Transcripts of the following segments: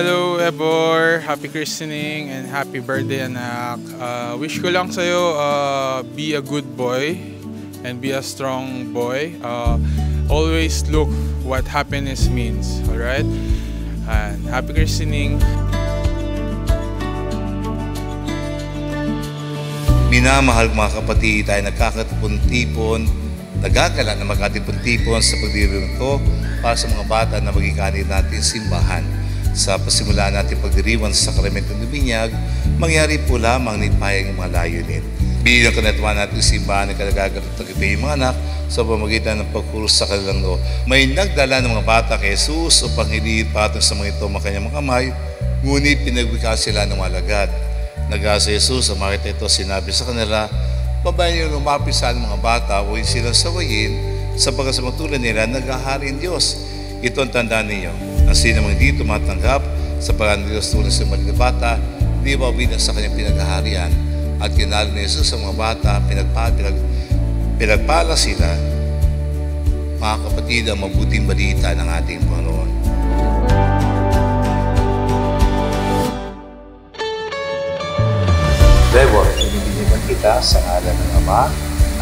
Hello, Ebor. Happy christening and happy birthday, anak. Wish ko lang sa'yo, be a good boy and be a strong boy. Always look what happiness means, alright? And happy christening. Minamahal mga kapatid, tayo nagkakatipon-tipon, nagagala na magkatipon-tipon sa pagdiriwang ito para sa mga bata na maging kanil natin simbahan. Sa pasimula natin pagdiriwang sa sakramento ng binyag, mangyari po lamang ni payang mga layunin. Bilang kanatuan natin simbahan na kalagagat at yung mga anak sa pamagitan ng pagkuros sa kanilang loob. May nagdala ng mga bata kay Jesus upang hilihit patong sa mga ito makanyang mga kamay, ngunit pinagwika sila ng malagad. Nag-asa Jesus, sa makita ito, sinabi sa kanila, babayan niyo lumapisan ng mga bata, huwag silang sawayin, sapagkat sa magtulad nila, nag-ahari ang Diyos. Ito ang tandaan ninyo. Ang sino mang hindi tumatanggap sa pangalan ng Diyos tulad sa maliit na bata, di ba bilang sa kanyang pinaghaharian? At kinalo ni Jesus sa mga bata, pinagpala sila, mga kapatid, ang mabuting balita ng ating Panginoon. Therefore, binibigyan kita sa ngalan ng Ama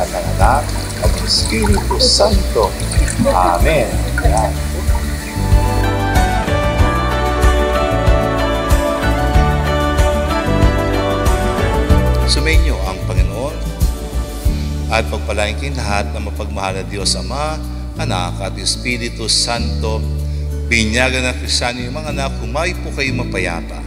at ng Anak at ng Espiritu Santo. Amen. Amen. Sumainyo ang Panginoon at pagpalain kayong lahat na mapagmahal na Diyos Ama, Anak at Espiritu Santo. Binyagan ng Kristiyano yung mga anak, kumain po kayo mapayapa.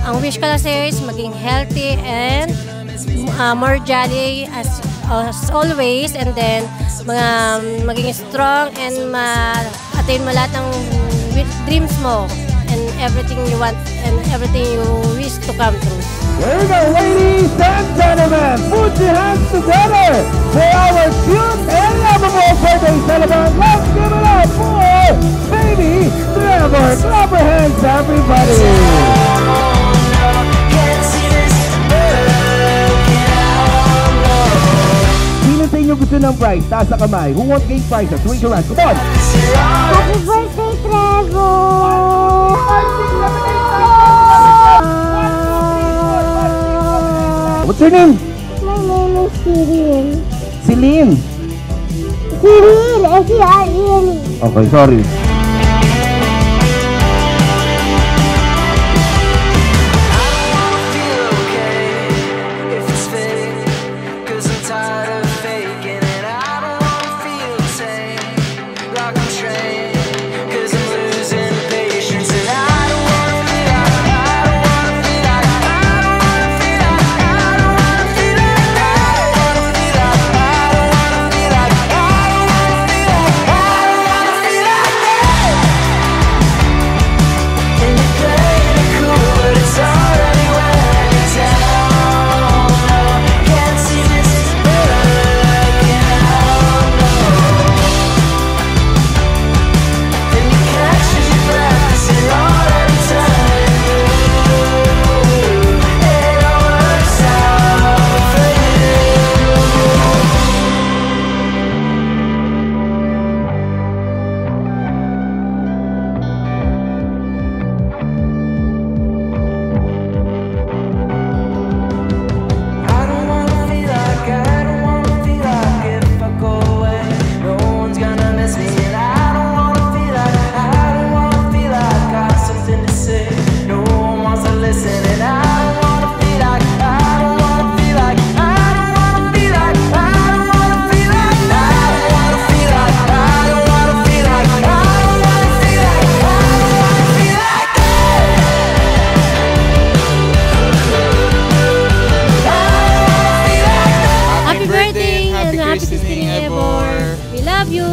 Ang wish ko lang sa'yo is maging healthy and more jolly as always, and then maging strong and ma-attain mo lahat ng dreams mo and everything you want and everything you wish to come true. Here we go, ladies and gentlemen, put your hands together for our cute and lovable birthday celebrant. Let's give it up for baby Trevor. Clap your hands, everybody. Sino sa inyo gusto ng prize? Taas sa kamay. Who wants game prizes? Raise your hand. Come on. Happy birthday, Trevor! What's your name? My name is Cyril. Celine. Cyril, S-C-R-I-L. Okay, sorry.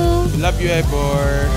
you. Love you, Ebor.